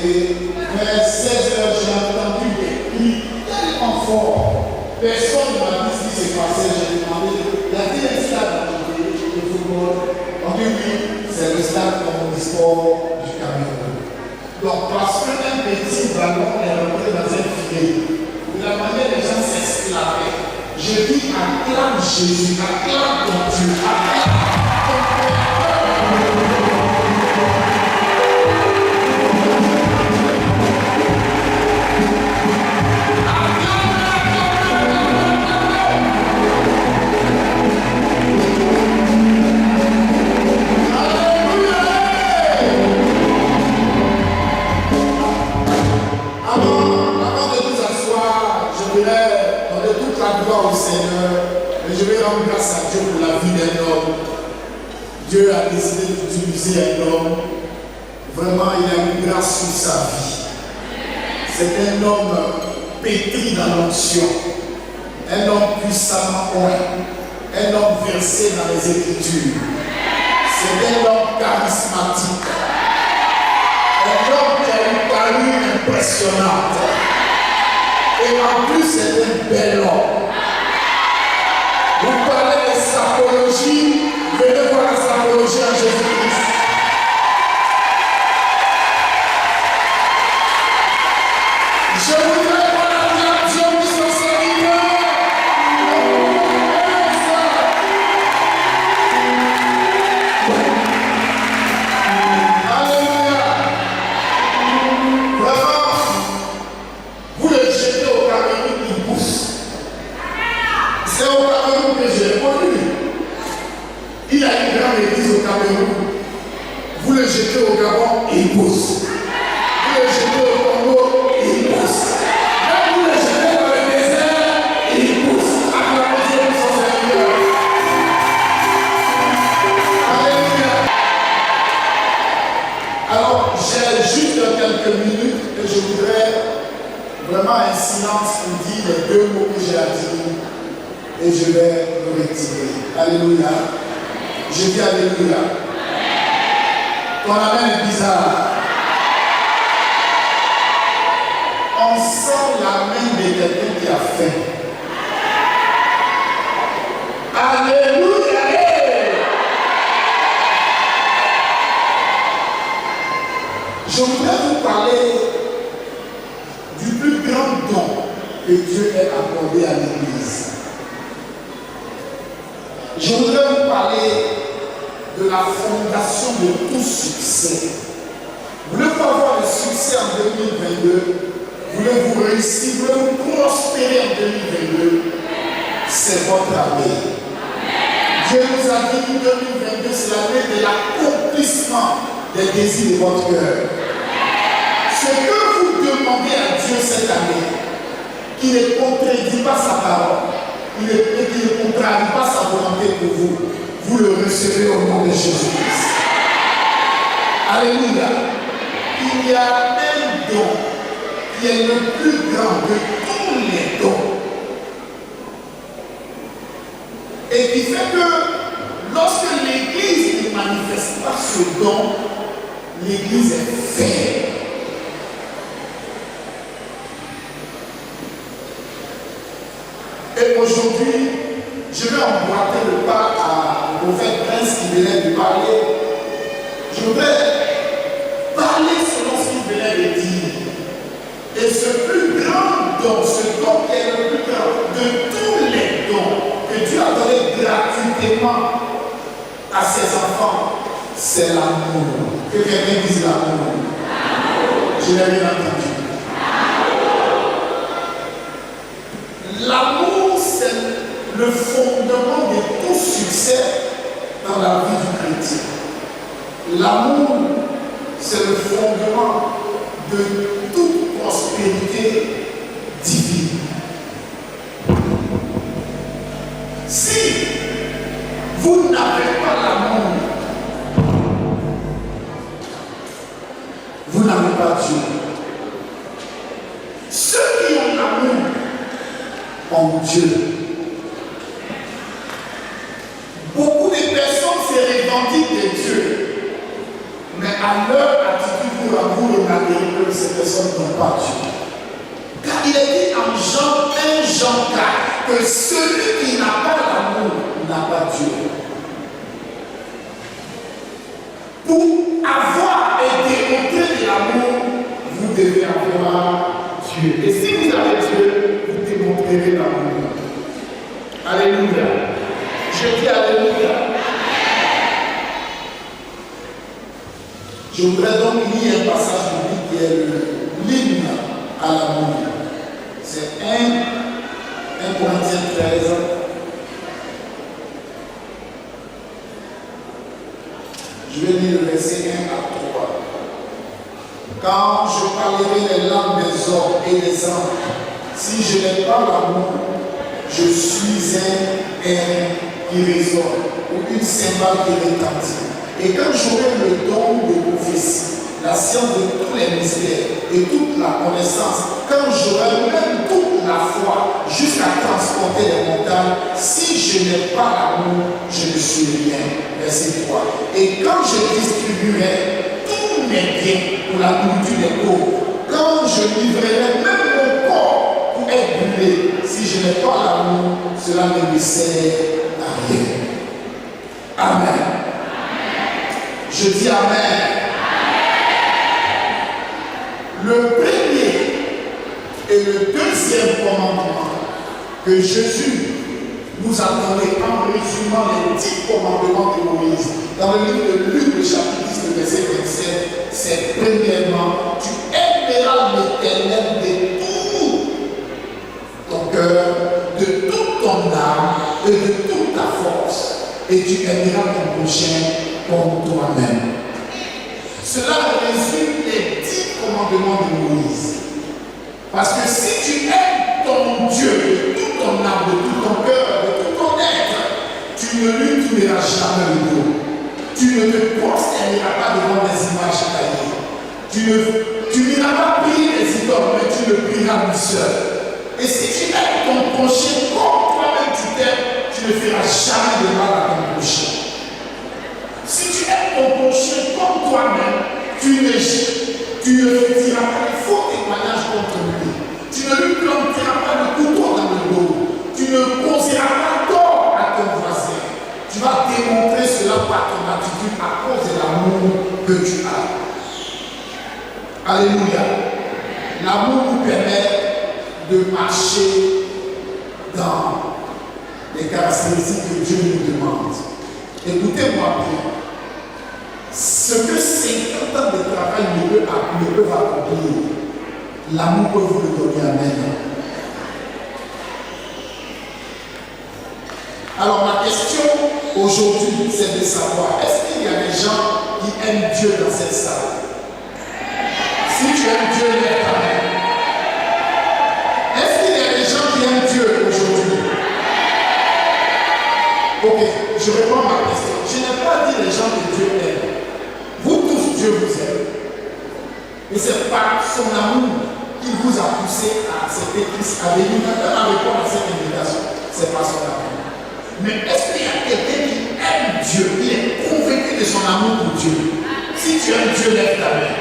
Et vers 16h, j'ai entendu des cris tellement forts. Personne ne m'a dit ce qui s'est passé. J'ai demandé, y a-t-il un stade de football? On dit oui, c'est le stade omnisport du Cameroun. Donc, parce qu'un petit ballon est rentré dans un filet, de la manière les gens s'exclamaient, je dis acclame Jésus, acclame ton Dieu, acclame ton Père. Au Seigneur, et je vais rendre grâce à Dieu pour la vie d'un homme. Dieu a décidé d'utiliser un homme. Vraiment, il a une grâce sur sa vie. C'est un homme pétri dans l'onction, un homme puissamment oint, un homme versé dans les Écritures. C'est un homme charismatique, un homme qui a une parure impressionnante. Et en plus, c'est un bel homme. Vous parlez de sapologie, venez voir la sapologie en Jésus-Christ. Je voudrais voir la direction de son Seigneur. Alléluia. Vraiment, vous le jetez au Cameroun, il pousse. C'est au Cameroun que j'ai connu. Il a une grande église au Cameroun. Vous le jetez au Gabon et il pousse. Vous le jetez au Congo et il pousse. Même vous le jetez dans le désert et il pousse. Acclamez Dieu pour son Seigneur. Alléluia. Alors, j'ai juste quelques minutes et je voudrais vraiment un silence pour dire les deux mots que j'ai à dire. Et je vais me retirer. Alléluia. Je dis Alléluia. Ton amen est bizarre. On sent la main de quelqu'un qui a faim. Alléluia. Je voudrais vous parler du plus grand don que Dieu ait accordé à l'Église. Je voudrais vous parler de la fondation de tout succès. Voulez-vous avoir le succès en 2022? Voulez-vous réussir? Voulez-vous prospérer en 2022? C'est votre année. Dieu nous a dit que 2022, c'est l'année de l'accomplissement des désirs de votre cœur. Ce que vous demandez à Dieu cette année, qui ne contredit pas sa parole, qui ne contrarie pas sa volonté pour vous, vous le recevez au nom de Jésus-Christ. Alléluia. Il y a un don qui est le plus grand de tous les dons. Et qui fait que lorsque l'Église ne manifeste pas ce don, l'Église est faible. Et aujourd'hui, je vais emboîter le pas à prophète Prince qui venait de parler. Je vais parler selon ce qu'il venait de dire. Et ce plus grand don, ce don qui est le plus grand de tous les dons que Dieu a donné gratuitement à ses enfants, c'est l'amour. Que quelqu'un dise l'amour. Je l'ai bien entendu. L'amour, c'est le fondement de tout succès dans la vie du chrétien. L'amour, c'est le fondement de toute prospérité divine. Si vous n'avez pas l'amour, vous n'avez pas Dieu. Ceux qui ont l'amour ont Dieu. Beaucoup de personnes se revendiquent de Dieu, mais à leur attitude pour l'amour, on a des ces personnes n'ont pas Dieu. Car il est dit en Jean 1, Jean 4, que celui qui n'a pas l'amour n'a pas Dieu. Pour avoir et démontrer de l'amour, vous devez avoir Dieu. Et si vous avez Dieu, vous démontrerez l'amour. Alléluia. Je dis Alléluia. Je voudrais donc lire un passage biblique qui est l'hymne à l'amour. C'est 1 Corinthiens 13. Je vais lire le verset 1 à 3. Quand je parlerai les langues des hommes et des anges, si je n'ai pas l'amour, je suis un air qui résonne ou une cymbale qui retentit. Et quand j'aurai le don de prophétie, la science de tous les mystères et toute la connaissance, quand j'aurai même toute la foi jusqu'à transporter les montagnes, si je n'ai pas l'amour, je ne suis rien. Verset 3. Et quand je distribuerai tous mes biens pour la nourriture des pauvres, quand je livrerai même mon corps pour être brûlé, si je n'ai pas l'amour, cela ne me sert à rien. Amen. Je dis Amen. Le premier et le deuxième commandement que Jésus nous a donné en résumant les 10 commandements de Moïse dans le livre de Luc, le chapitre 10, le verset 27, c'est premièrement, tu aimeras l'Éternel de tout ton cœur, de toute ton âme et de toute ta force, et tu aimeras ton prochain comme toi-même. Cela résume les 10 commandements de Moïse. Parce que si tu aimes ton Dieu de toute ton âme, de tout ton cœur, de tout ton être, tu ne lui tourneras jamais le dos. Tu ne te prosterneras pas devant des images taillées. Tu n'iras pas prier les idoles, mais tu le prieras lui seul. Et si tu aimes ton prochain comme toi-même tu t'aimes, tu ne feras jamais de mal à ton prochain. Si tu aimes ton prochain comme toi-même, tu ne diras pas de faux témoignages contre lui. Tu ne lui planteras pas de couteau dans le dos. Tu ne causeras pas tort à ton voisin. Tu vas démontrer cela par ton attitude à cause de l'amour que tu as. Alléluia. L'amour nous permet de marcher dans les caractéristiques que Dieu nous demande. Écoutez-moi bien. Ce que 50 ans de travail ne peuvent accomplir, l'amour peut vous le donner. Amen. Alors ma question aujourd'hui, c'est de savoir, est-ce qu'il y a des gens qui aiment Dieu dans cette salle? Si tu aimes Dieu, lève ta main. Est-ce qu'il y a des gens qui aiment Dieu aujourd'hui? Ok, je réponds à ma question. Je n'ai pas dit les gens que Dieu aime. Vous tous, Dieu vous aime. Et c'est par son amour qu'il vous a poussé à accepter Christ, à venir à répondre à cette invitation. C'est par son amour. Mais est-ce qu'il y a quelqu'un qui aime Dieu, qui est convaincu de son amour pour Dieu? Si tu aimes Dieu, lève ta main.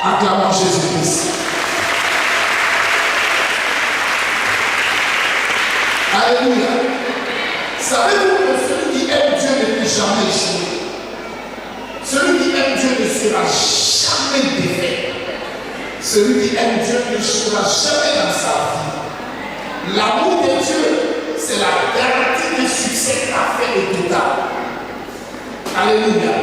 Acclamons Jésus-Christ. Alléluia. Savez-vous que celui qui aime Dieu ne peut jamais échouer? Celui qui aime Dieu ne sera jamais défait. Celui qui aime Dieu ne sera jamais dans sa vie. L'amour de Dieu, c'est la garantie de succès parfait et total. Alléluia.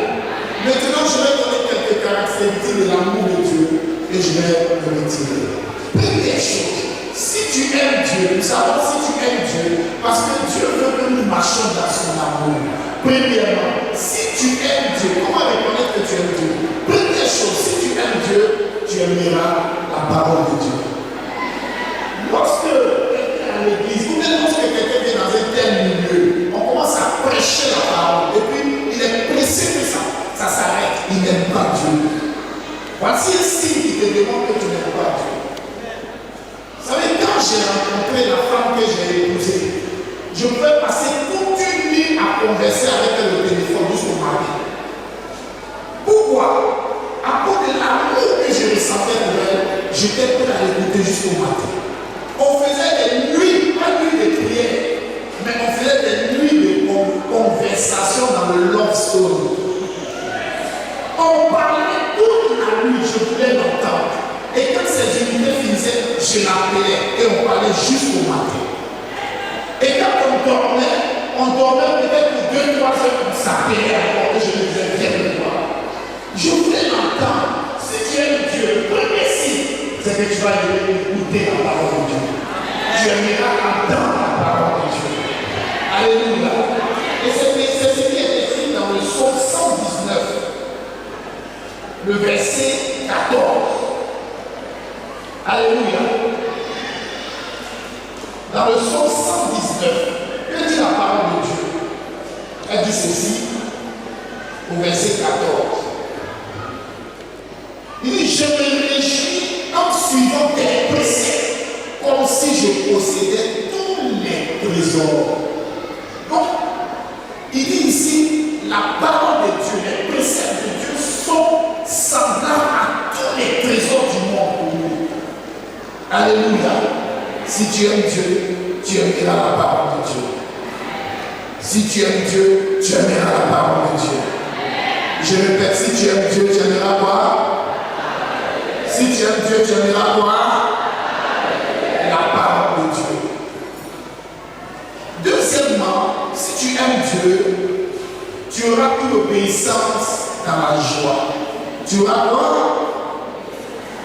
Maintenant, je vais donner quelques caractéristiques de l'amour de Dieu et je vais le retirer. Première chose, si tu aimes Dieu, nous savons si tu aimes Dieu, parce que Dieu veut que nous marchions dans son amour. Premièrement, si tu aimes Dieu, comment reconnaître que tu aimes Dieu? Première chose, si tu aimes Dieu, tu aimeras la parole de Dieu. Lorsque quelqu'un est à l'église, ou même lorsque quelqu'un vient dans un tel milieu, on commence à prêcher la parole, et puis il est pressé que ça s'arrête, il n'aime pas Dieu. Voici un signe qui te demande que tu n'aimes pas Dieu. Vous savez, quand j'ai rencontré la femme que j'ai épousée, je peux passer toute une nuit à converser avec elle au téléphone jusqu'au matin. Pourquoi? À cause de l'amour j'étais prêt à l'écouter jusqu'au matin. On faisait des nuits, pas nuits de prière, mais on faisait des nuits de conversation dans le love story. On parlait toute la nuit, je voulais l'entendre. Et quand ces unités finissaient, je l'appelais et on parlait jusqu'au matin. Et quand on dormait peut-être pour 2-3 heures, on s'appelait encore et je me disais, viens me voir. Je voulais l'entendre. Si tu aimes Dieu, premier signe, c'est que tu vas écouter la parole de Dieu. Tu aimeras entendre la parole de Dieu. Alléluia. Et c'est ce qui est écrit dans le psaume 119, le verset 14. Alléluia. Dans le psaume 119, que dit la parole de Dieu? Elle dit ceci, au verset 14. Il dit, je me réjouis en suivant tes préceptes, comme si je possédais tous les trésors. Donc, il dit ici, la parole de Dieu, les préceptes de Dieu sont semblables à tous les trésors du monde pour nous. Alléluia. Si tu aimes Dieu, tu aimeras la parole de Dieu. Si tu aimes Dieu, tu aimeras la parole de Dieu. Je répète, si tu aimes Dieu, tu aimeras quoi? Si tu aimes Dieu, tu aimeras quoi? La parole de Dieu. Deuxièmement, si tu aimes Dieu, tu auras une obéissance dans la joie. Tu auras quoi?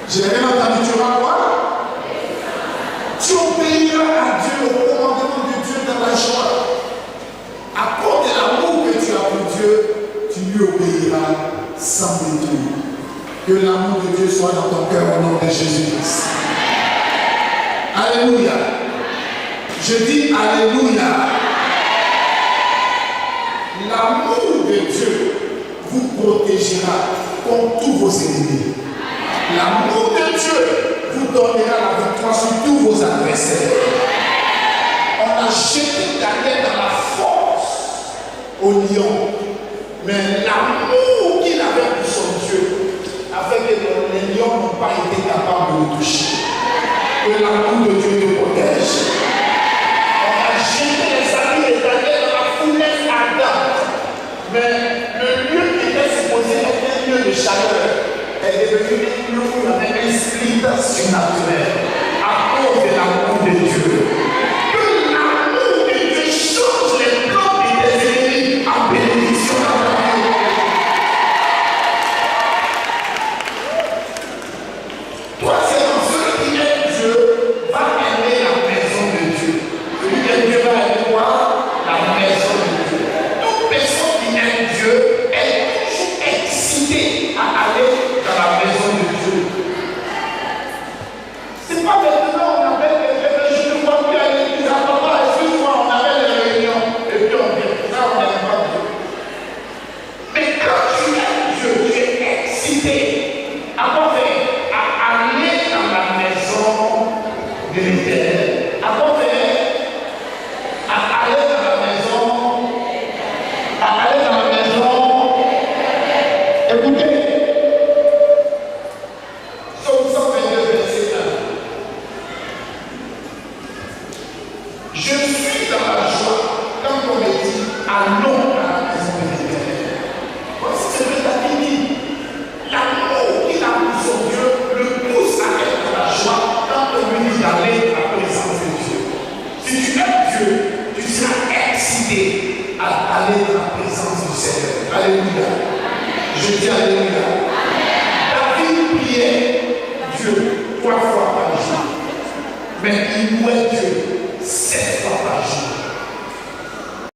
Je n'ai rien entendu, tu auras quoi? Tu obéiras à Dieu, au commandement de Dieu dans la joie. À cause de l'amour que tu as pour Dieu, tu lui obéiras sans détour. Que l'amour de Dieu soit dans ton cœur au nom de Jésus-Christ. Alléluia. Je dis Alléluia. L'amour de Dieu vous protégera contre tous vos ennemis. L'amour de Dieu vous donnera la victoire sur tous vos adversaires. On a jeté Daniel dans la force au lion, mais l'amour qu'il avait pour son Dieu a fait que les lions n'ont pas été capables de le toucher. Que l'amour de Dieu te protège. On a jeté les habits de Daniel dans la fournaise ardente, mais le lieu qui était supposé être un lieu de chaleur est devenu un lieu où il y avait un splendeur surnaturel à cause de l'amour de Dieu. Que l'amour de Dieu change les plans de tes ennemis en bénédiction dans ta vie. Troisièmement, celui qui aime Dieu va aimer la maison de Dieu. Celui qui aime Dieu va aimer quoi? La maison de Dieu. Toute personne qui aime Dieu est toujours excitée à aller dans la maison de Dieu. C'est pas maintenant on appelle je ne vois plus à l'église, papa, excuse-moi, on appelle les réunions et puis on vient. Ça, on n'aime pas Dieu. Mais quand tu aimes Dieu, tu es excité à quoi faire? À aller dans la maison de l'Éternel. À quoi faire? À aller dans la maison. À aller dans la maison. Écoutez. Psaume 122, verset 1. Je suis dans la joie quand on me dit allons à la maison de l'Éternel. Voici ce que David dit. L'amour qu'il a pour son Dieu le pousse à être dans la joie quand on lui dit d'aller à la présence de Dieu. Si tu aimes Dieu, tu seras excité à aller dans la présence du Seigneur. Alléluia. Je dis Alléluia. David priait Dieu 3 fois par jour. Mais il louait Dieu 7 fois par jour.